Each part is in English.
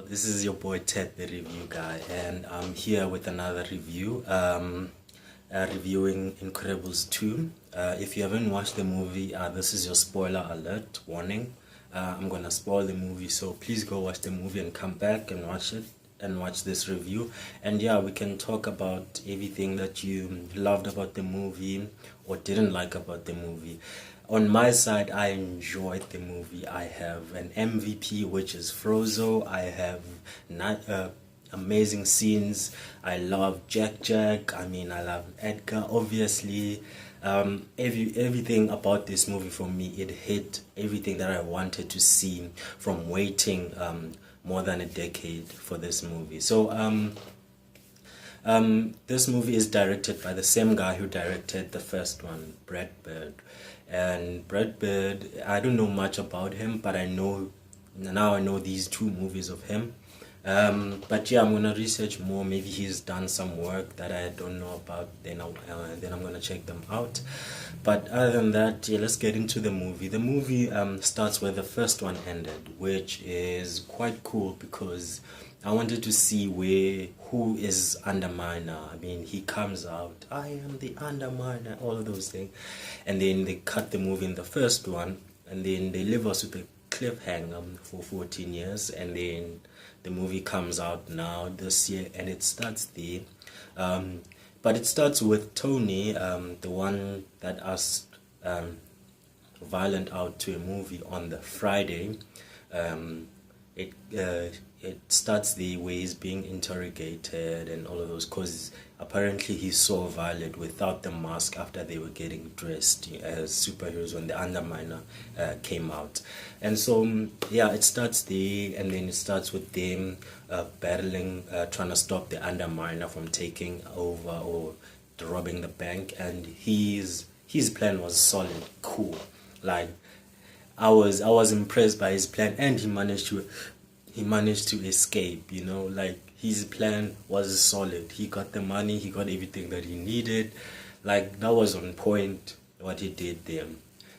This is your boy Ted, the review guy, and I'm here with another review. Reviewing Incredibles 2. If you haven't watched the movie, this is your spoiler alert warning. I'm gonna spoil the movie, so please go watch the movie and come back and watch it and watch this review. And yeah, we can talk about everything that you loved about the movie or didn't like about the movie. On my side, I enjoyed the movie. I have an MVP, which is Frozo. I have not amazing scenes. I love Jack. I mean, I love Edgar. Obviously, everything about this movie for me, it hit everything that I wanted to see from waiting more than a decade for this movie. So this movie is directed by the same guy who directed the first one, Brad Bird. And Brad Bird, I don't know much about him, but I know these two movies of him. But yeah, I'm gonna research more. Maybe he's done some work that I don't know about. Then I'm gonna check them out. But other than that, yeah, let's get into the movie. The movie starts where the first one ended, which is quite cool because I wanted to see who is Underminer. I mean, he comes out, I am the Underminer, all of those things, and then they cut the movie in the first one, and then they leave us with a cliffhanger for 14 years, and then the movie comes out now this year, and it starts there. But it starts with Tony, the one that asked Violent out to a movie on the Friday. It starts the way he's being interrogated and all of those, because apparently he saw Violet without the mask after they were getting dressed as superheroes when the Underminer came out. And so yeah, it starts there, and then it starts with them battling, trying to stop the Underminer from taking over or robbing the bank. And his plan was solid, cool. Like, I was impressed by his plan, and he managed to escape, like his plan was solid. He got the money, he got everything that he needed. Like, that was on point what he did there.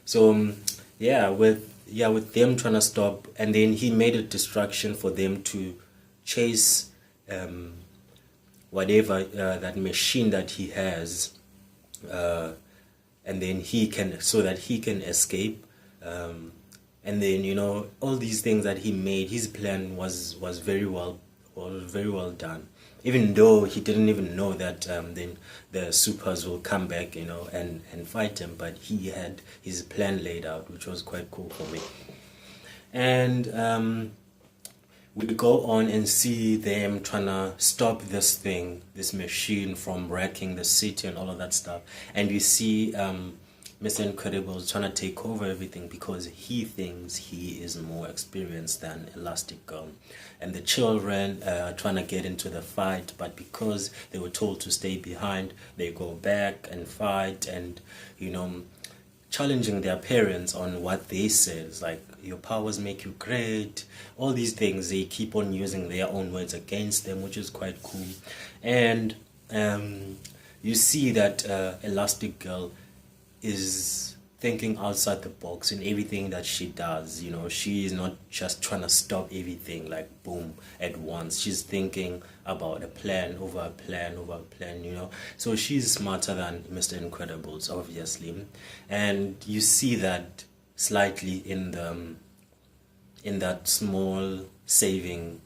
So with them trying to stop, and then he made a distraction for them to chase whatever that machine that he has, and then so that he can escape. And then all these things that he made, his plan was very well done. Even though he didn't even know that then the supers will come back, and fight him, but he had his plan laid out, which was quite cool for me. And we go on and see them trying to stop this machine from wrecking the city and all of that stuff. And we see Mr. Incredible trying to take over everything because he thinks he is more experienced than Elastigirl. And the children are trying to get into the fight, but because they were told to stay behind, they go back and fight and, challenging their parents on what they said. It's like, your powers make you great. All these things, they keep on using their own words against them, which is quite cool. And you see that Elastigirl is thinking outside the box in everything that she does. She is not just trying to stop everything like boom at once. She's thinking about a plan over a plan over a plan. So she's smarter than Mr. Incredibles, obviously, and you see that slightly in that small saving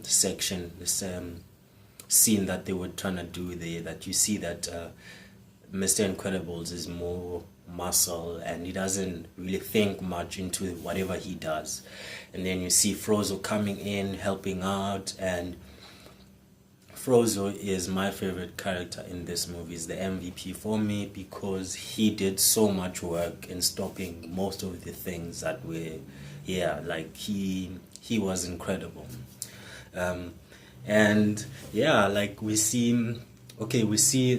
section, this scene that they were trying to do there, that you see that Mr. Incredibles is more muscle, and he doesn't really think much into whatever he does. And then you see Frozo coming in, helping out, and Frozo is my favorite character in this movie. He's the MVP for me because he did so much work in stopping most of the things that were, like he was incredible. And yeah, like we see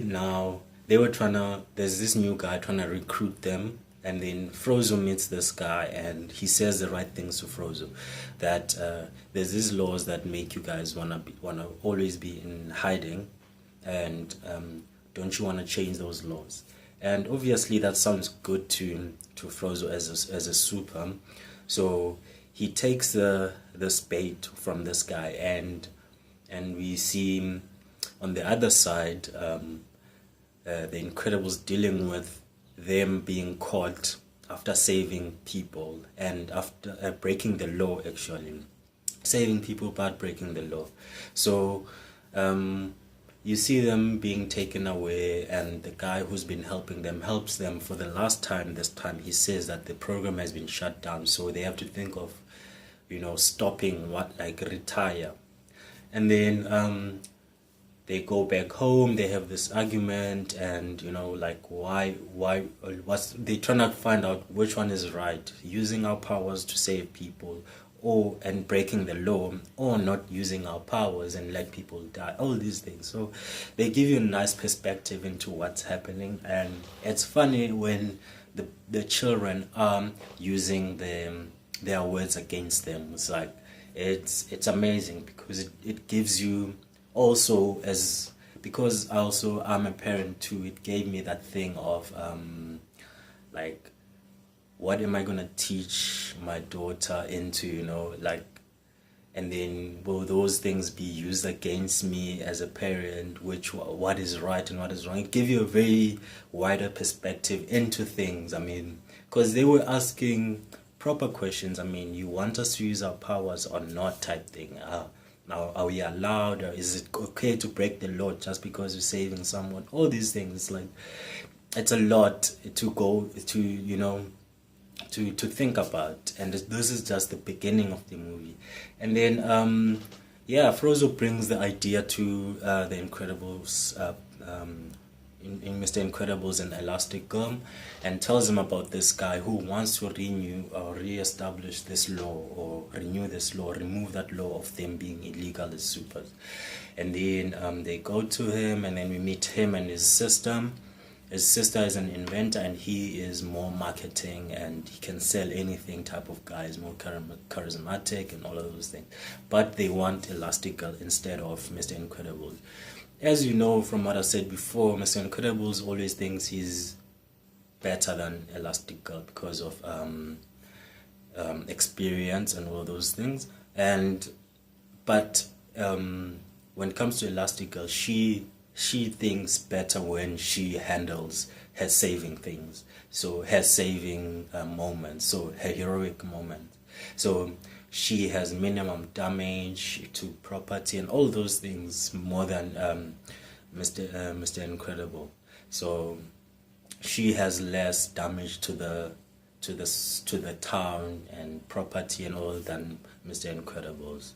now there's this new guy trying to recruit them, and then Frozo meets this guy, and he says the right things to Frozo, that there's these laws that make you guys wanna always be in hiding, and don't you wanna change those laws? And obviously that sounds good to Frozo as a super, so he takes the spade from this guy, and we see him on the other side, the Incredibles dealing with them being caught after saving people and after breaking the law, actually saving people but breaking the law. So you see them being taken away, and the guy who's been helping them helps them for the last time. This time he says that the program has been shut down, so they have to think of, stopping, like retire. And then they go back home, they have this argument, and like why what's they trying to find out which one is right, using our powers to save people, and breaking the law, or not using our powers and let people die, all these things. So they give you a nice perspective into what's happening, and it's funny when the children are using their words against them. It's like it's amazing, because it gives you also, because also I'm a parent too, it gave me that thing of like, what am I gonna teach my daughter into, like, and then will those things be used against me as a parent, what is right and what is wrong? It gives you a very wider perspective into things. I mean, because they were asking proper questions. I mean, you want us to use our powers or not, type thing. Now, are we allowed, or is it okay to break the law just because you're saving someone? All these things, like, it's a lot to go to, to think about. And this is just the beginning of the movie. And then, Frozzo brings the idea to the Incredibles, in Mr. Incredibles and Elastic Girl, and tells him about this guy who wants to renew or re-establish this law, or renew this law, remove that law of them being illegal as supers. And then they go to him, and then we meet him and his sister. His sister is an inventor, and he is more marketing, and he can sell anything type of guy. He's more charismatic and all of those things. But they want Elastic Girl instead of Mr. Incredible. As you know from what I said before, Mr. Incredibles always thinks he's better than Elastic Girl because of experience and all those things. But when it comes to Elastic Girl, she thinks better when she handles her saving things, so her saving moments, so her heroic moments. So she has minimum damage to property and all those things more than Mr. Incredible. So she has less damage to the town and property and all than Mr. Incredibles,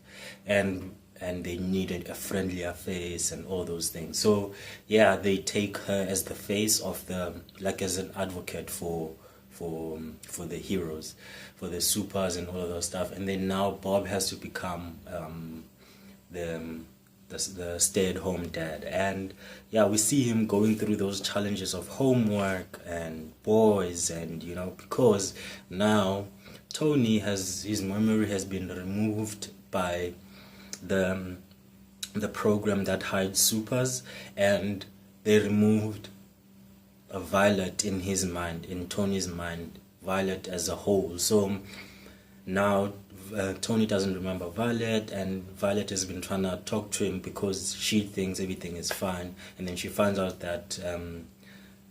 and they needed a friendlier face and all those things. So yeah, they take her as the face of as an advocate for the heroes, for the supers and all of those stuff. And then now Bob has to become the stay-at-home dad, and yeah, we see him going through those challenges of homework and boys, and because now Tony his memory has been removed by the program that hides supers, and they removed a Violet in his mind, in Tony's mind, Violet as a whole. So now Tony doesn't remember Violet, and Violet has been trying to talk to him because she thinks everything is fine, and then she finds out that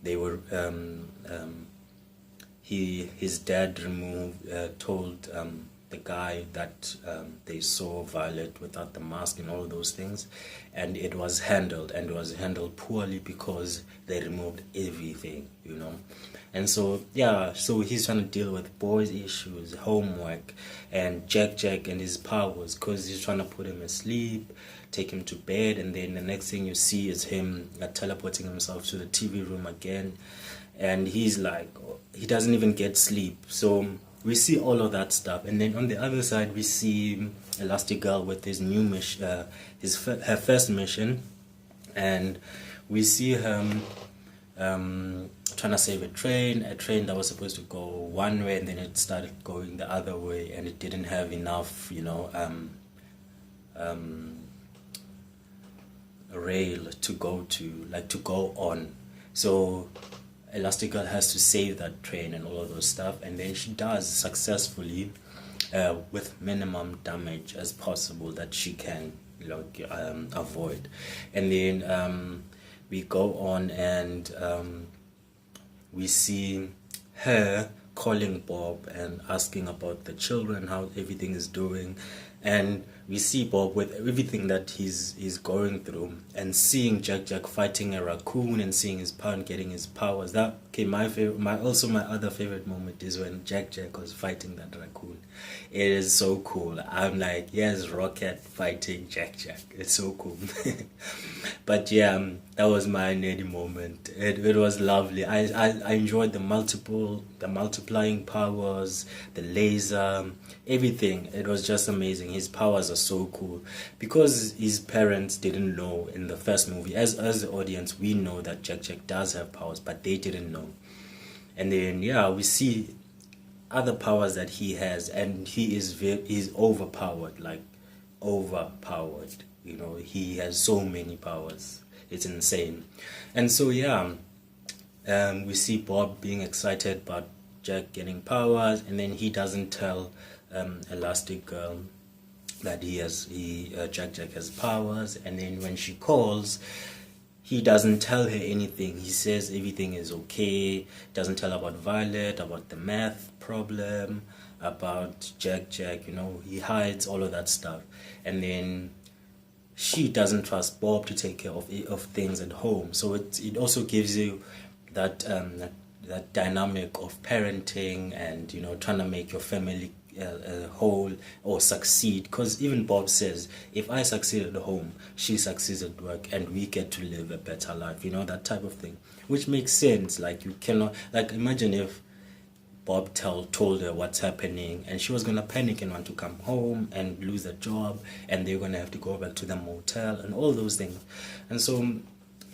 they were his dad told the guy that they saw Violet without the mask and all those things, and it was handled poorly because they removed everything, and so he's trying to deal with boys' issues, homework, and Jack and his powers, because he's trying to put him asleep, take him to bed, and then the next thing you see is him teleporting himself to the TV room again, and he's like, he doesn't even get sleep. So we see all of that stuff, and then on the other side we see Elastic Girl with his new mission, her first mission, and we see him trying to save a train that was supposed to go one way, and then it started going the other way, and it didn't have enough, rail to go on. So Elastic Girl has to save that train and all of those stuff, and then she does successfully, with minimum damage as possible that she can, avoid. And then we go on, and we see her calling Bob and asking about the children, how everything is doing. And we see Bob with everything that he's going through, and seeing Jack fighting a raccoon, and seeing his parent getting his powers. That okay, my favorite, my other favorite moment is when Jack was fighting that raccoon. It is so cool. I'm like, yes, Rocket fighting Jack. It's so cool. But yeah, that was my nerdy moment. It was lovely. I enjoyed the multiplying powers, the laser, everything. It was just amazing. His powers are so cool, because his parents didn't know in the first movie. As the audience, we know that Jack does have powers, but they didn't know. And then yeah, we see other powers that he has, and he's overpowered, like overpowered. He has so many powers. It's insane. And so yeah, we see Bob being excited about Jack getting powers, and then he doesn't tell Elastic Girl that Jack has powers. And then when she calls, he doesn't tell her anything. He says everything is okay. Doesn't tell about Violet, about the math problem, about Jack. He hides all of that stuff. And then she doesn't trust Bob to take care of things at home. So it also gives you that that dynamic of parenting, and trying to make your family whole or succeed. Because even Bob says, if I succeed at home, she succeeds at work, and we get to live a better life, that type of thing, which makes sense. Like, you cannot, like, imagine if Bob told her what's happening, and she was gonna panic and want to come home and lose her job, and they're gonna have to go back to the motel and all those things. And so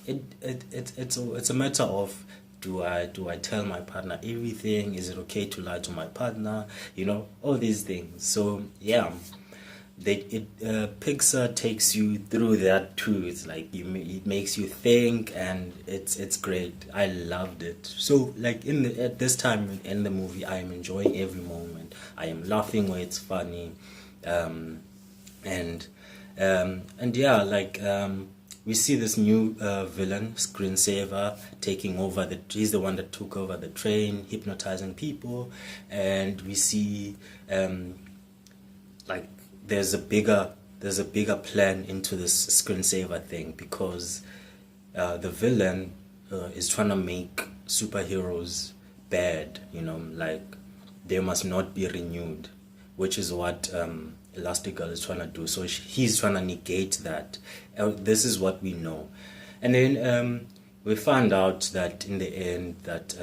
it's a matter of, do I tell my partner everything? Is it okay to lie to my partner? All these things. So yeah, Pixar takes you through that too. It's like it makes you think, and it's great. I loved it. So like at this time in the movie, I am enjoying every moment. I am laughing where it's funny, and yeah, like we see this new villain, Screensaver, taking over he's the one that took over the train, hypnotizing people. And we see like there's a bigger plan into this Screensaver thing, because the villain is trying to make superheroes bad, like they must not be renewed, which is what Elastigirl is trying to do. So he's trying to negate that. This is what we know. And then we found out that in the end that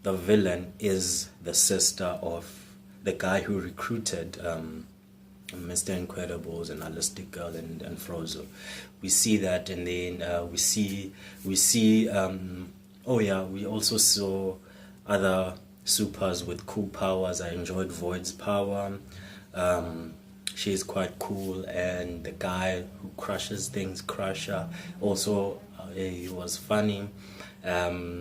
the villain is the sister of the guy who recruited Mr. Incredibles and Elastigirl and Frozo. We see that, and then we see we also saw other supers with cool powers. I enjoyed Void's power. She's quite cool, and the guy who crushes things, Crusher, also he was funny. That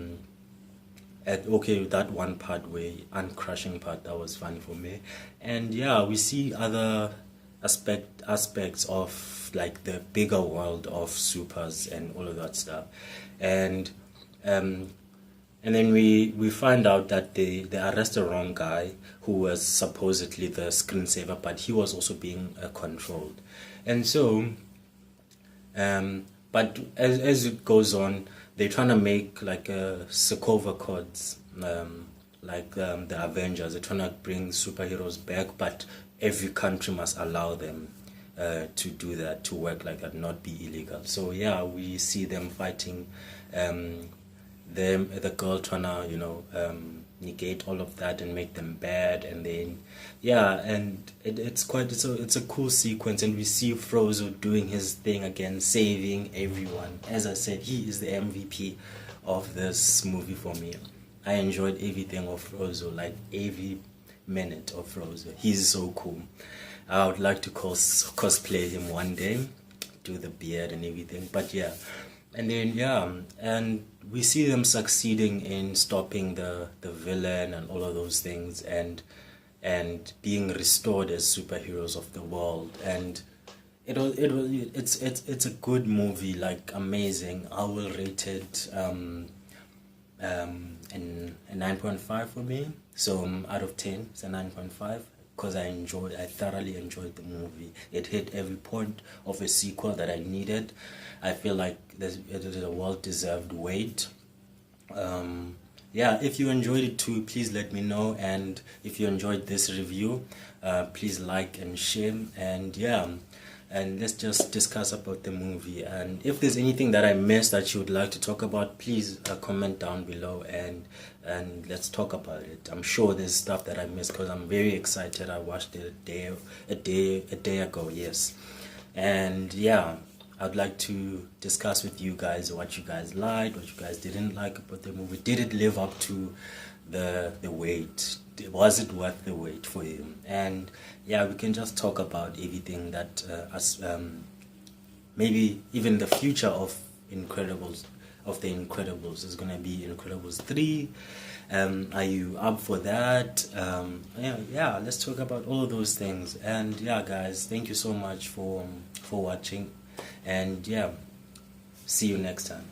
one part where uncrushing part, that was funny for me. And yeah, we see other aspects of like the bigger world of supers and all of that stuff. And then we find out that they arrest the wrong guy who was supposedly the Screensaver, but he was also being controlled. And so, but as it goes on, they're trying to make like a Sokovia Accords, like the Avengers. They're trying to bring superheroes back, but every country must allow them to do that, to work like that, not be illegal. So yeah, we see them fighting. The girl trying to negate all of that and make them bad. And then yeah, and it's a cool sequence. And we see Frozo doing his thing again, saving everyone. As I said, he is the MVP of this movie for me. I enjoyed everything of Frozo, like every minute of Frozo. He's so cool. I would like to cosplay him one day, do the beard and everything. But yeah, and then yeah, and we see them succeeding in stopping the villain and all of those things. And and being restored as superheroes of the world. And it's a good movie, like amazing. I will rate it a 9.5 for me. So out of 10, it's a 9.5 because I thoroughly enjoyed the movie. It hit every point of a sequel that I needed. I feel like it is a well-deserved wait. Yeah, if you enjoyed it too, please let me know. And if you enjoyed this review, please like and share. And yeah, and let's just discuss about the movie. And if there's anything that I missed that you would like to talk about, please comment down below, and let's talk about it. I'm sure there's stuff that I missed because I'm very excited. I watched it a day ago. Yes, and yeah, I'd like to discuss with you guys what you guys liked, what you guys didn't like about the movie. Did it live up to the wait? Was it worth the wait for you? And yeah, we can just talk about everything that maybe even the future of Incredibles, of the Incredibles, is gonna be Incredibles 3. Are you up for that? Yeah, let's talk about all of those things. And yeah, guys, thank you so much for watching. And yeah, see you next time.